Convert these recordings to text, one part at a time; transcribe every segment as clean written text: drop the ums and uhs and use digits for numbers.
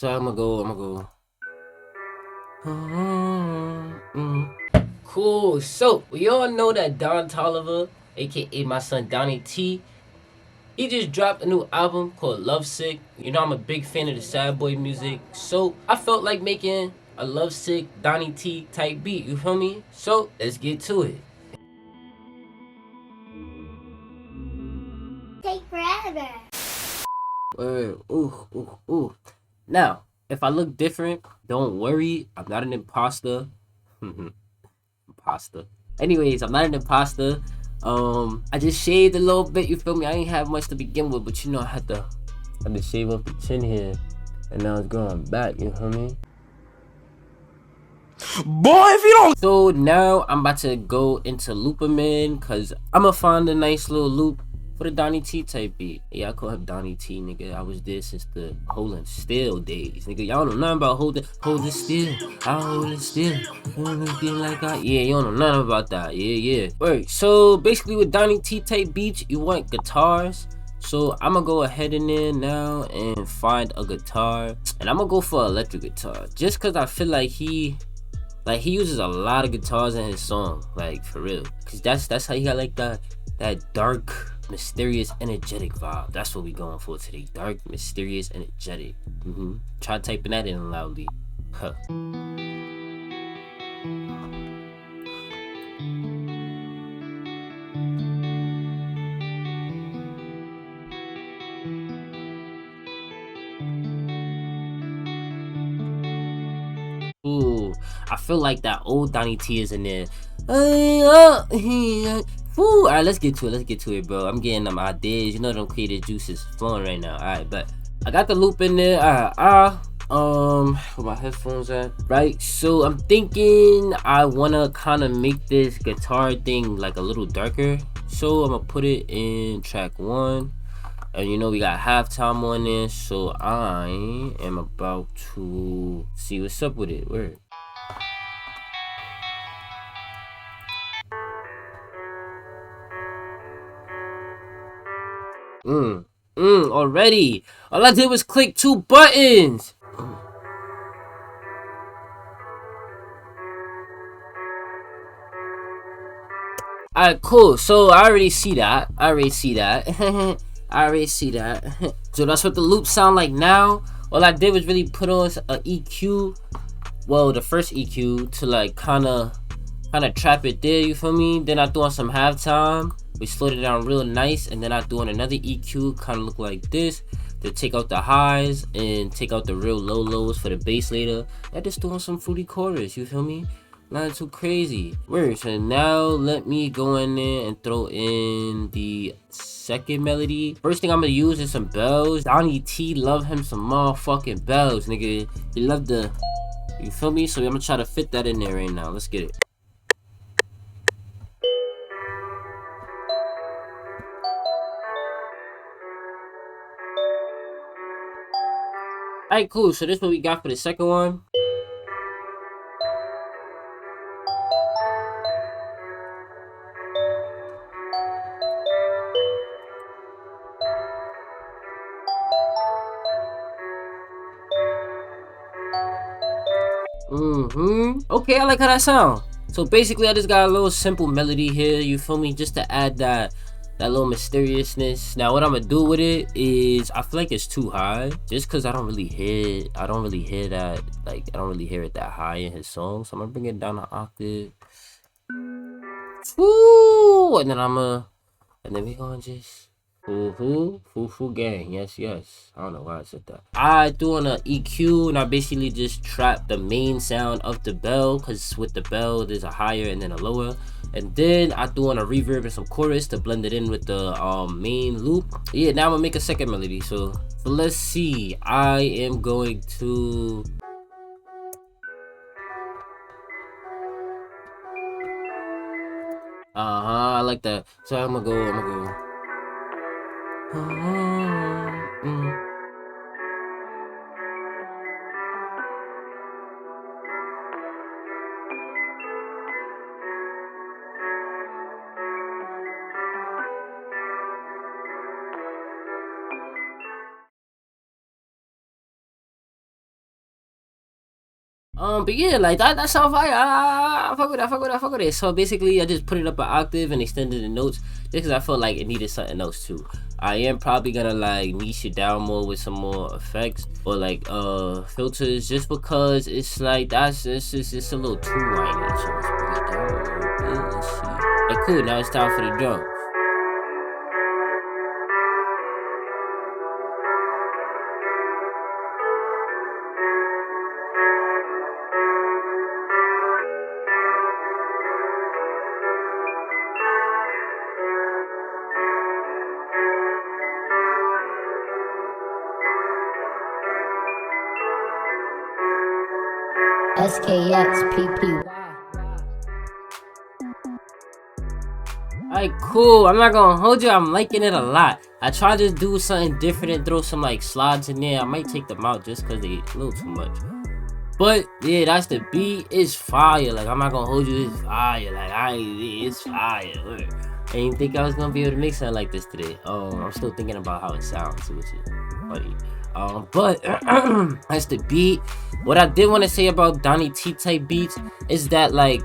So I'm gonna go. Cool. So we all know that Don Toliver, aka my son Donnie T, he just dropped a new album called Lovesick. You know I'm a big fan of the sad boy music, so I felt like making a Lovesick Donnie T type beat. You feel me? So let's get to it. Take forever. Ooh. Now, if I look different, don't worry. I'm not an imposter. Imposter. Anyways, I'm not an imposter. I just shaved a little bit. You feel me? I ain't have much to begin with, but you know I had to shave off the chin here, and now it's going back. You feel me? Boy, if you don't. So now I'm about to go into Looperman, cause I'ma find a nice little loop for the Donnie T type beat. Yeah, I call him Donnie T, nigga. I was there since the holding still days, nigga. Y'all don't know nothing about holding still. I hold it still. Yeah, you don't know nothing about that. Yeah. Wait, so basically with Donnie T type beats, you want guitars. So I'm gonna go ahead in there now and find a guitar, and I'm gonna go for an electric guitar, just cause I feel like he uses a lot of guitars in his song, like for real. Cause that's how he got like that dark, mysterious, energetic vibe. That's what we going for today. Dark, mysterious, energetic. Try typing that in loudly. Huh. Ooh, I feel like that old Donnie T is in there. Alright, let's get to it, bro. I'm getting them ideas. You know them creative juices flowing right now. Alright, but I got the loop in there. Where my headphones at? Right, so I'm thinking I wanna kind of make this guitar thing like a little darker. So I'm gonna put it in track 1. And you know we got halftime on this, so I am about to see what's up with it. Word. Already. All I did was click 2 buttons. Alright, cool. So I already see that. I already see that. So that's what the loops sound like now. All I did was really put on a EQ. Well, the first EQ to like kind of trap it there. You feel me? Then I threw on some halftime. We slowed it down real nice, and then I threw on another EQ, kind of look like this, to take out the highs and take out the real lows for the bass later. I just threw on some fruity chorus. You feel me? Not too crazy. Word. So now let me go in there and throw in the second melody. First thing I'm gonna use is some bells. Donnie T love him some motherfucking bells, nigga. He love the, you feel me? So I'm gonna try to fit that in there right now. Let's get it. Alright, cool. So this is what we got for the second one. Okay, I like how that sound. So basically, I just got a little simple melody here. You feel me? Just to add that little mysteriousness. Now, what I'm gonna do with it is, I feel like it's too high, just cause I don't really hear that. Like, I don't really hear it that high in his song. So I'm gonna bring it down an octave. Woo! And then we gonna just. Foo gang, yes. I don't know why I said that. I threw on an EQ and I basically just trapped the main sound of the bell, because with the bell there's a higher and then a lower. And then I threw on a reverb and some chorus to blend it in with the main loop. Yeah, now I'm gonna make a second melody. So let's see. I am going to. I like that. So I'm gonna go. But yeah, like that sound fire. I fuck with it, I fuck with it, I fuck with it. So basically, I just put it up an octave and extended the notes just because I felt like it needed something else too. I am probably gonna like niche it down more with some more effects or like filters, just because it's like it's a little too whiny. So let's bring it down a little bit. Let's see. Like cool. Now it's time for the drum. Skxppy. Alright, cool. I'm not gonna hold you. I'm liking it a lot. I try to do something different and throw some like slides in there. I might take them out just because they a little too much. But yeah, that's the beat. It's fire. Like I'm not gonna hold you. It's fire. Like it's fire. I didn't think I was gonna be able to make something like this today. I'm still thinking about how it sounds, which is funny. But that's the beat. What I did want to say about Donnie T type beats is that like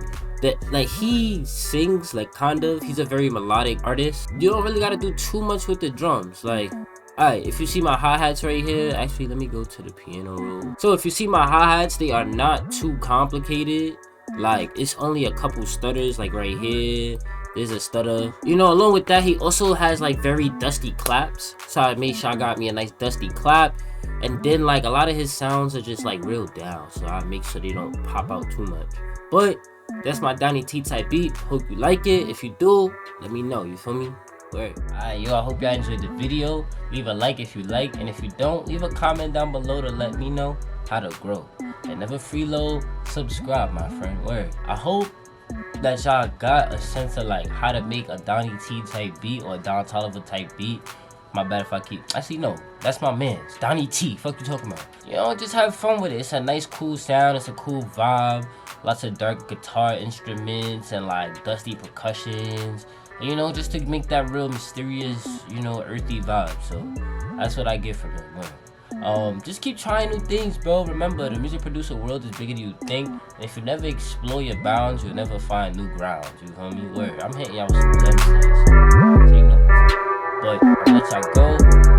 he sings like kind of. He's a very melodic artist. You don't really gotta do too much with the drums. Like, alright, if you see my hi-hats right here, actually let me go to the piano roll. So if you see my hi-hats, they are not too complicated. Like it's only a couple stutters, like right here. There's a stutter. You know, along with that, he also has like very dusty claps. So I made sure I got me a nice dusty clap. And then like a lot of his sounds are just like real down. So I make sure they don't pop out too much. But that's my Donnie T type beat. Hope you like it. If you do, let me know. You feel me? Word. Alright, yo, I hope y'all enjoyed the video. Leave a like if you like. And if you don't, leave a comment down below to let me know how to grow. And never freeload, subscribe, my friend. Word. I hope that y'all got a sense of like how to make a Donnie T type beat or a Don Toliver type beat. My bad if I keep, actually no, that's my man, it's Donnie T. Fuck you talking about? You know, just have fun with it. It's a nice cool sound, it's a cool vibe. Lots of dark guitar instruments and like dusty percussions. And, you know, just to make that real mysterious, you know, earthy vibe. So that's what I get from it, man. Just keep trying new things, bro. Remember, the music producer world is bigger than you think. And if you never explore your bounds, you'll never find new grounds. You feel me? Word. I'm hitting y'all with some gems today, so take notes. But I'll let y'all go.